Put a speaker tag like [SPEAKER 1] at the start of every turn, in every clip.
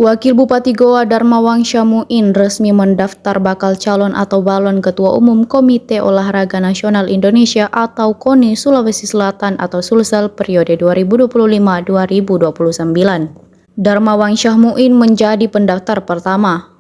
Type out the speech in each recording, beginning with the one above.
[SPEAKER 1] Wakil Bupati Goa Darmawangsa Muin resmi mendaftar bakal calon atau balon Ketua Umum Komite Olahraga Nasional Indonesia atau KONI Sulawesi Selatan atau Sulsel periode 2025-2029. Darmawangsa Muin menjadi pendaftar pertama.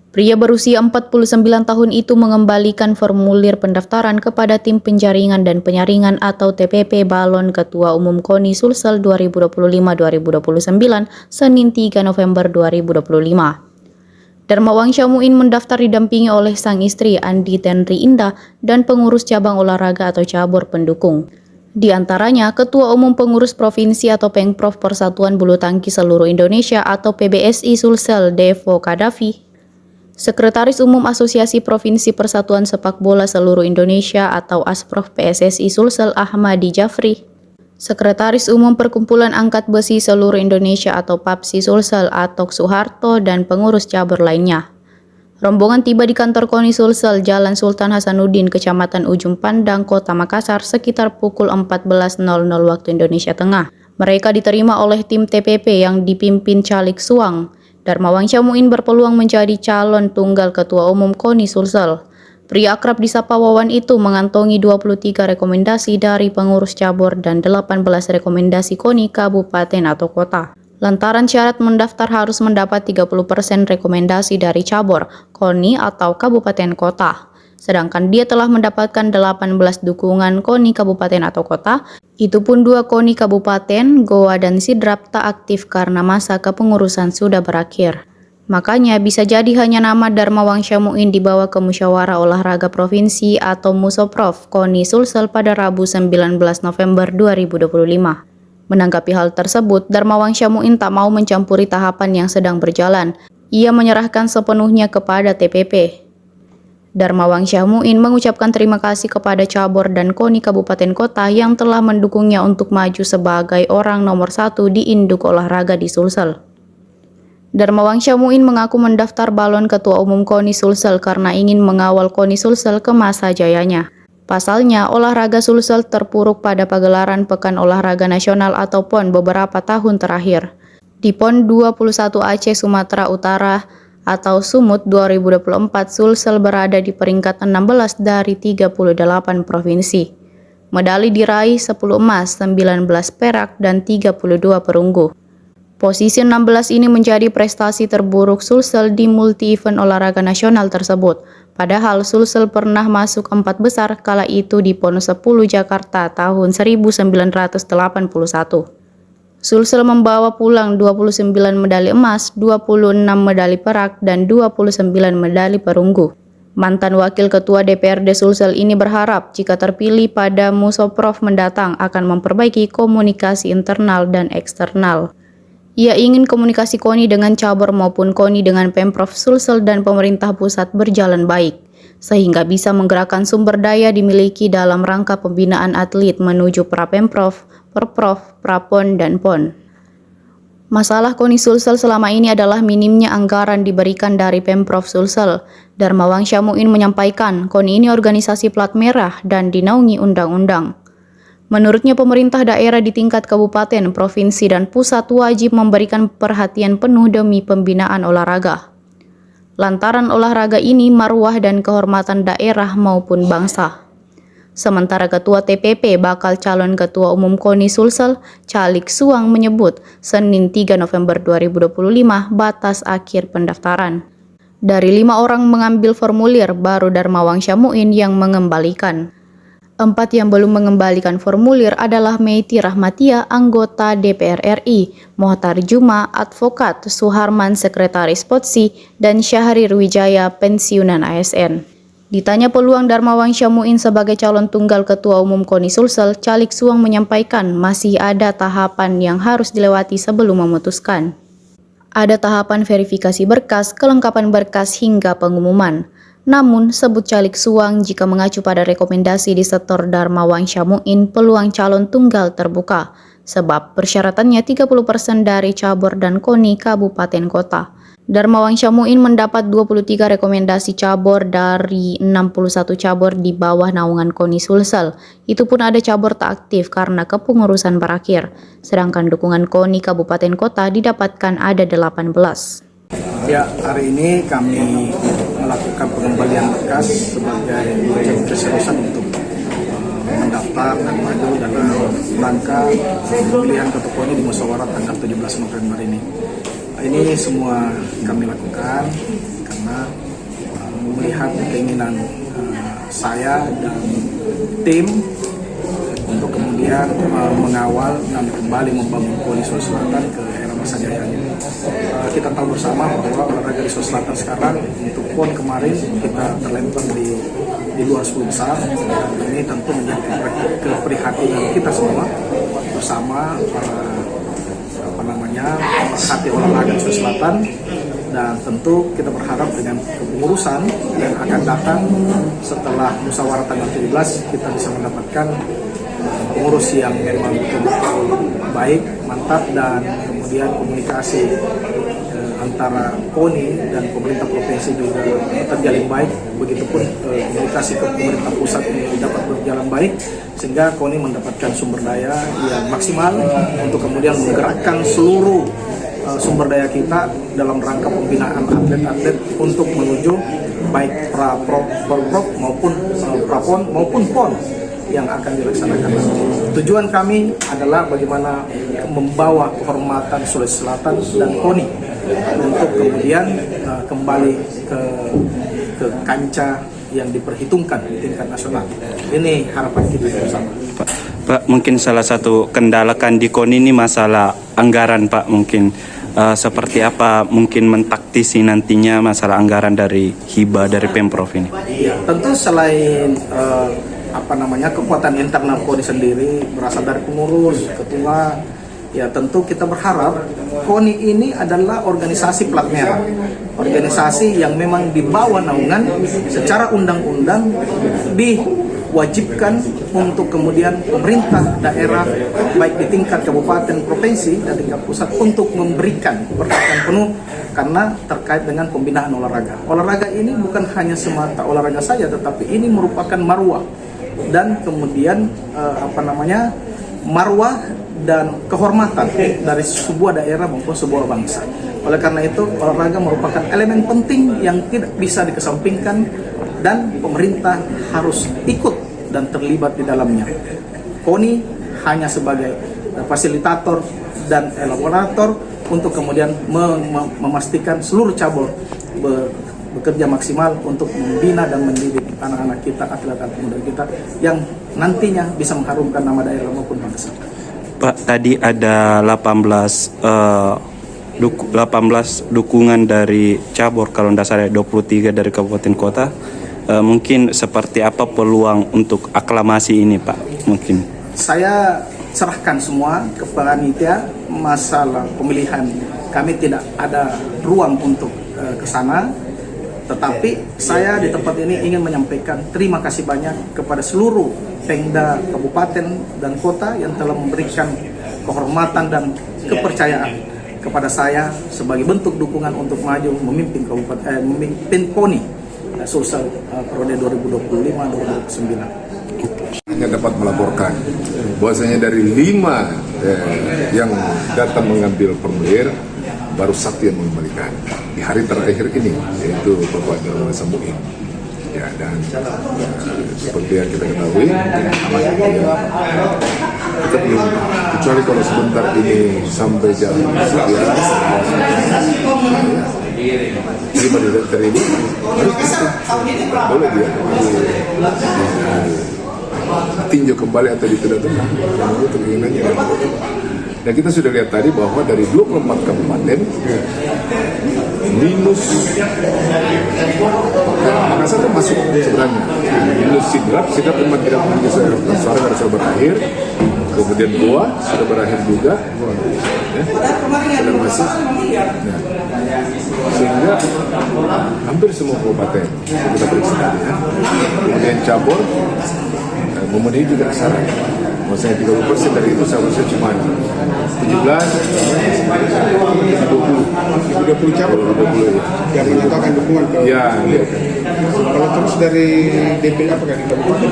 [SPEAKER 1] Pria berusia 49 tahun itu mengembalikan formulir pendaftaran kepada tim penjaringan dan penyaringan atau TPP Balon Ketua Umum KONI Sulsel 2025-2029 Senin 3 November 2025. Darmawangsa Muin mendaftar didampingi oleh sang istri Andi Tenri Indah dan pengurus cabang olahraga atau cabur pendukung. Di antaranya Ketua Umum Pengurus Provinsi atau Pengprov Persatuan Bulu Tangkis Seluruh Indonesia atau PBSI Sulsel Devo Kadafi, Sekretaris Umum Asosiasi Provinsi Persatuan Sepak Bola Seluruh Indonesia atau Asprof PSSI Sulsel Ahmadi Jafri, Sekretaris Umum Perkumpulan Angkat Besi Seluruh Indonesia atau PAPSI Sulsel Atok Suharto dan pengurus cabur lainnya. Rombongan tiba di kantor KONI Sulsel Jalan Sultan Hasanuddin, Kecamatan Ujung Pandang, Kota Makassar sekitar pukul 14.00 waktu Indonesia Tengah. Mereka diterima oleh tim TPP yang dipimpin Calik Suang. Darmawangsa Muin berpeluang menjadi calon tunggal Ketua Umum KONI Sulsel. Pria akrab disapa Wawan itu mengantongi 23 rekomendasi dari pengurus cabur dan 18 rekomendasi KONI kabupaten atau kota. Lantaran syarat mendaftar harus mendapat 30% rekomendasi dari cabur, KONI atau kabupaten kota. Sedangkan dia telah mendapatkan 18 dukungan KONI kabupaten atau kota, itu pun 2 KONI kabupaten, Goa dan Sidrap tak aktif karena masa kepengurusan sudah berakhir. Makanya bisa jadi hanya nama Darmawangsa Muin dibawa ke Musyawarah Olahraga Provinsi atau Musoprov KONI Sulsel pada Rabu 19 November 2025. Menanggapi hal tersebut, Darmawangsa Muin tak mau mencampuri tahapan yang sedang berjalan. Ia menyerahkan sepenuhnya kepada TPP. Darmawangsa Muin mengucapkan terima kasih kepada cabur dan KONI kabupaten kota yang telah mendukungnya untuk maju sebagai orang nomor 1 di induk olahraga di Sulsel. Darmawangsa Muin mengaku mendaftar balon Ketua Umum KONI Sulsel karena ingin mengawal KONI Sulsel ke masa jayanya. Pasalnya, olahraga Sulsel terpuruk pada pagelaran Pekan Olahraga Nasional atau PON beberapa tahun terakhir. Di PON 21 Aceh Sumatera Utara atau Sumut 2024, Sulsel berada di peringkat 16 dari 38 provinsi. Medali diraih 10 emas, 19 perak, dan 32 perunggu. Posisi 16 ini menjadi prestasi terburuk Sulsel di multi-event olahraga nasional tersebut. Padahal Sulsel pernah masuk 4 besar kala itu di PON 10 Jakarta tahun 1981. Sulsel membawa pulang 29 medali emas, 26 medali perak, dan 29 medali perunggu. Mantan Wakil Ketua DPRD Sulsel ini berharap jika terpilih pada Musoprov mendatang akan memperbaiki komunikasi internal dan eksternal. Ia ingin komunikasi KONI dengan cabur maupun KONI dengan Pemprov Sulsel dan pemerintah pusat berjalan baik, sehingga bisa menggerakkan sumber daya dimiliki dalam rangka pembinaan atlet menuju Prapemprov, Perprov, Prapon, dan PON. Masalah KONI Sulsel selama ini adalah minimnya anggaran diberikan dari Pemprov Sulsel. Darmawangsa Muin menyampaikan, KONI ini organisasi plat merah dan dinaungi undang-undang. Menurutnya pemerintah daerah di tingkat kabupaten, provinsi, dan pusat wajib memberikan perhatian penuh demi pembinaan olahraga. Lantaran olahraga ini marwah dan kehormatan daerah maupun bangsa. Sementara Ketua TPP bakal calon Ketua Umum KONI Sulsel, Calik Suang menyebut, Senin 3 November 2025 batas akhir pendaftaran. Dari 5 orang mengambil formulir, baru Darmawangsa Muin yang mengembalikan. 4 yang belum mengembalikan formulir adalah Meiti Rahmatia, anggota DPR RI, Mohtar Juma, advokat, Suharman, sekretaris POTSI, dan Syahrir Wijaya, pensiunan ASN. Ditanya peluang Darmawangsa Muin sebagai calon tunggal Ketua Umum KONI Sulsel, Calik Suang menyampaikan masih ada tahapan yang harus dilewati sebelum memutuskan. Ada tahapan verifikasi berkas, kelengkapan berkas, hingga pengumuman. Namun, sebut Calik Suang, jika mengacu pada rekomendasi di setor Darmawangsa Muin, peluang calon tunggal terbuka, sebab persyaratannya 30% dari cabur dan KONI kabupaten kota. Darmawan Syahmuin mendapat 23 rekomendasi cabur dari 61 cabur di bawah naungan KONI Sulsel. Itu pun ada cabur tak aktif karena kepengurusan berakhir. Sedangkan dukungan KONI Kabupaten Kota didapatkan ada 18.
[SPEAKER 2] Ya, hari ini kami melakukan pengembalian berkas sebagai wujud keseriusan untuk mendaftar dan maju dalam rangka pemilihan ketua KONI di musyawarah tanggal 17 November ini. Ini semua kami lakukan karena melihat keinginan saya dan tim untuk kemudian mengawal dan kembali membangun KONI Sulawesi Selatan ke era masa jaya ini. Kita tahu bersama bahwa olahraga di Sulawesi Selatan sekarang untuk PON kemarin kita terlempar di luar 10 besar. Ini tentu menjadi keprihatinan kita semua bersama para hati olahraga Sulawesi Selatan, dan tentu kita berharap dengan kepengurusan yang akan datang setelah musyawarah tanggal 17 kita bisa mendapatkan pengurus yang memang betul-betul baik, mantap, dan kemudian komunikasi antara KONI dan pemerintah provinsi juga terjalin baik, begitupun komunikasi ke pemerintah pusat ini dapat berjalan baik, sehingga KONI mendapatkan sumber daya yang maksimal untuk kemudian menggerakkan seluruh sumber daya kita dalam rangka pembinaan atlet-atlet untuk menuju baik pra-pro maupun prapon maupun pon yang akan dilaksanakan nanti. Tujuan kami adalah bagaimana membawa kehormatan Sulawesi Selatan dan KONI untuk kemudian kembali ke kancah yang diperhitungkan di tingkat nasional. Ini harapan kita bersama.
[SPEAKER 3] Pak, mungkin salah satu kendala kan di KONI ini masalah anggaran, Pak. Mungkin seperti apa mungkin mentaktisi nantinya masalah anggaran dari hibah dari Pemprov ini?
[SPEAKER 2] Ya, tentu selain kekuatan internal KONI sendiri berasal dari pengurus, ketua, ya tentu kita berharap KONI ini adalah organisasi plat merah, organisasi yang memang di bawah naungan secara undang-undang diwajibkan untuk kemudian pemerintah daerah baik di tingkat kabupaten, provinsi, dan tingkat pusat untuk memberikan perhatian penuh karena terkait dengan pembinaan olahraga. Olahraga ini bukan hanya semata olahraga saja, tetapi ini merupakan marwah dan kemudian marwah dan kehormatan dari sebuah daerah maupun sebuah bangsa. Oleh karena itu, olahraga merupakan elemen penting yang tidak bisa dikesampingkan dan pemerintah harus ikut dan terlibat di dalamnya. KONI hanya sebagai fasilitator dan elaborator untuk kemudian memastikan seluruh cabur bekerja maksimal untuk membina dan mendidik anak-anak kita, atlet-atlet muda kita yang nantinya bisa mengharumkan nama daerah maupun bangsa.
[SPEAKER 3] Pak, tadi ada 18 dukungan dari cabur, kalau tidak salah 23 dari kabupaten kota. Mungkin seperti apa peluang untuk aklamasi ini, Pak? Mungkin
[SPEAKER 2] saya serahkan semua ke panitia masalah pemilihan. Kami tidak ada ruang untuk ke sana. Tetapi saya di tempat ini ingin menyampaikan terima kasih banyak kepada seluruh Pemda kabupaten dan kota yang telah memberikan kehormatan dan kepercayaan kepada saya sebagai bentuk dukungan untuk maju memimpin KONI Sulsel periode 2025-2029.
[SPEAKER 4] Hanya dapat melaporkan bahwasanya dari 5 yang datang mengambil formulir, baru 1 yang mengembalikan di hari terakhir ini, yaitu Bapak Darmawan Syahmuin. Ya, dan seperti yang kita ketahui, kita belum, kecuali kalau sebentar ini sampai jam 11, terima di daftar ini, boleh dia tinjau kembali atau ditunda-tunda, itu keinginannya. Dan kita sudah lihat tadi bahwa dari 24 kabupaten minus Makassar itu masuk sebenarnya, minus Sidrap memang tidak punya suara karena sudah berakhir, kemudian Goa sudah berakhir juga, sudah masuk, sehingga hampir semua kabupaten kita periksa tadi, kemudian cabur memenuhi juga syarat. Maksudnya 30% dari itu seharusnya cuma 17, 20 cabang, 20
[SPEAKER 5] yang menyatakan dukungan ke
[SPEAKER 4] ya.
[SPEAKER 5] kalau terus dari DPD apakah di kabupaten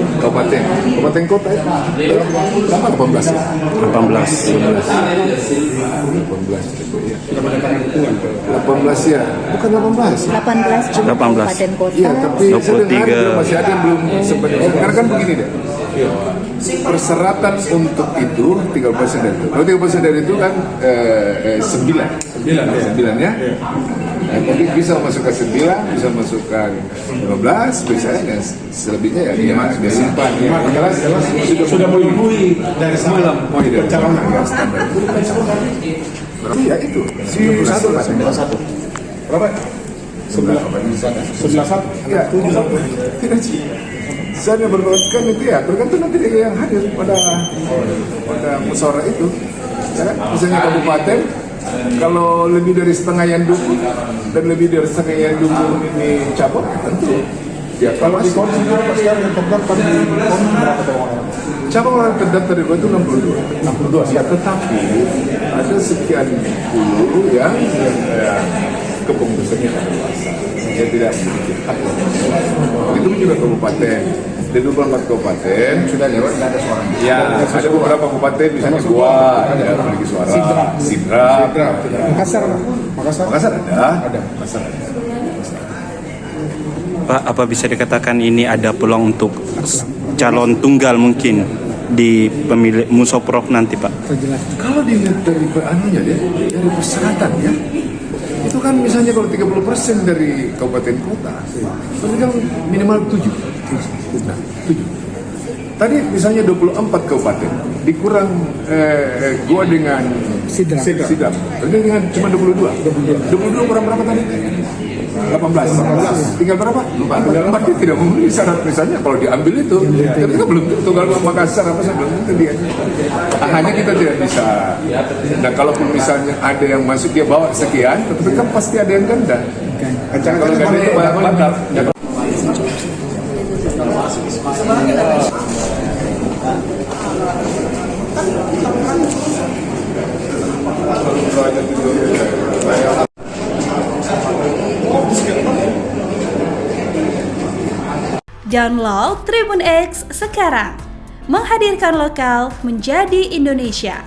[SPEAKER 4] Kabupaten kota ya. Berapa? 18 ya?
[SPEAKER 3] 18.
[SPEAKER 4] 18 ya.
[SPEAKER 5] sudah menyatakan dukungan ke
[SPEAKER 4] 18 ya. Bukan 18.
[SPEAKER 1] 18 cuma
[SPEAKER 3] 18.
[SPEAKER 1] kabupaten kota.
[SPEAKER 4] Iya, tapi
[SPEAKER 3] 23.
[SPEAKER 4] saya dengar masih ada yang belum sempat. Karena kan begini deh. Persyaratan untuk itu 30% dari itu. Kalau 30% dari itu kan 9 ya. Nah, tapi bisa masukkan 9, bisa masukkan 15, bisa ya. Selebihnya ya dia simpan. Ya. Jelas sudah melalui dari semalam. Dari pencalonan ya standar. Iya itu. Si satu Pak.
[SPEAKER 5] berapa? 11
[SPEAKER 4] Ya, tidak sih. Saya berkata itu ya, tergantung nanti yang hadir pada musyawarah itu. Ya, misalnya kabupaten, kalau lebih dari setengah yang dukung dan lebih dari setengah yang dukung ini cabut, tentu. Ya,
[SPEAKER 5] kalau di KON sendiri Pak sekarang yang terdaftar di KON berapa cabang?
[SPEAKER 4] cabang orang terdaftar di KON itu 62. Ya, tetapi ada sekian puluh yang kepengurusannya ada luasa. Saya tidak memiliki hak. Itu juga kabupaten. Di 24 kabupaten sudah lewat, tidak ada suara. Ya, ada beberapa kabupaten misalnya Goa ada memiliki suara. Sidra.
[SPEAKER 5] Makassar
[SPEAKER 4] Makassar ada.
[SPEAKER 3] Pak, apa bisa dikatakan ini ada peluang untuk calon tunggal mungkin di pemilih Musoprof nanti, Pak?
[SPEAKER 4] Kalau dilihat dari anunya ya, dari persyaratan ya, itu kan misalnya kalau 30% dari kabupaten kota, berarti kan minimal 7. Nah, 7. Tadi misalnya 24 kabupaten, dikurang gua dengan Sidra. Berarti dengan cuma 22. 22 kurang berapa tadi? 18. Tinggal berapa? 4. Dia tidak memenuhi syarat misalnya kalau diambil itu. Tapi kan belum tentu kalau Makassar apa sih belum tentu dia. Hanya kita tidak bisa. Nah, kalaupun misalnya ada yang masuk dia bawa sekian, tetapi kan pasti ada yang ganda. Kalau ganda itu batal.
[SPEAKER 6] Download Tribun X sekarang, menghadirkan lokal menjadi Indonesia.